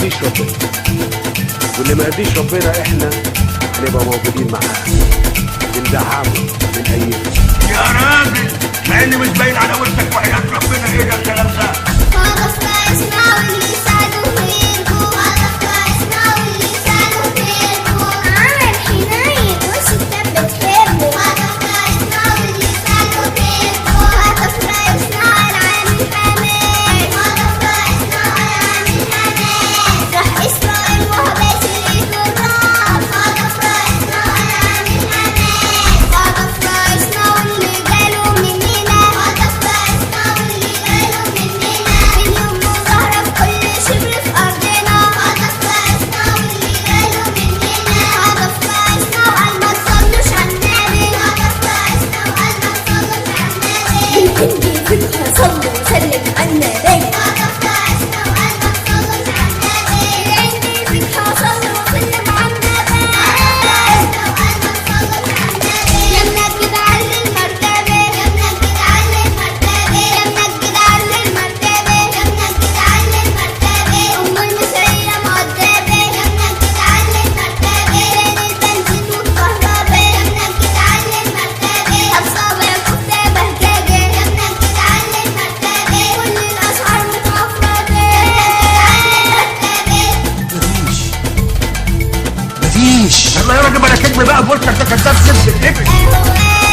يهديش ربنا، واللي ما يهديش ربنا احنا هنبقى موجودين معاه، بندعمه بنأيده. يا راجل مع ان مش باين على وشك وحياة ربنا ايه ده الكلام ده؟ واقف اسمع واللي يساعده غيركم، واقف اسمع واللي يساعده غيركم، عامل حنين وش انت بتحبه، واقف اسمع واللي يساعده غيركم، واقف اسمع العامل حماد، واقف اسمع العامل حماد، راح اسرائيل وهو باسل الجرار، واقف اسمع العامل حماد، واقف اسمع واللي جاله مننا، واقف اسمع واللي جاله مننا، اليوم مظاهرة في كل شبر في أرضنا، واقف اسمع واللي جاله مننا، واقف اسمع وقال ما تصلوش على النبي، واقف اسمع وقال ما تصلوش على النبي، بنهدي فيكها صلوا وسلم على النبي، واقف اسمع وقال ما تصلوش على النبي، بنهدي فيكها صلوا وسلم على النبي، واقف اسمع وقال ما تصلوش على النبي، يا منجد على المرتبة، يا منجد على المرتبة، يا منجد على المرتبة، يا منجد على المرتبة، أم المصرية مؤدبة، يا منجد على المرتبة، بين البنزين والكهرباء، يا منجد على المرتبة، أصابع كفتة بهججة، يا منجد على المرتبة، كل الأسعار متوفرة، يا منجد على المرتبة. مفيش يلا يا راجل بلا كدب بقى في وشك ده كذاب زبد الابل. أهواه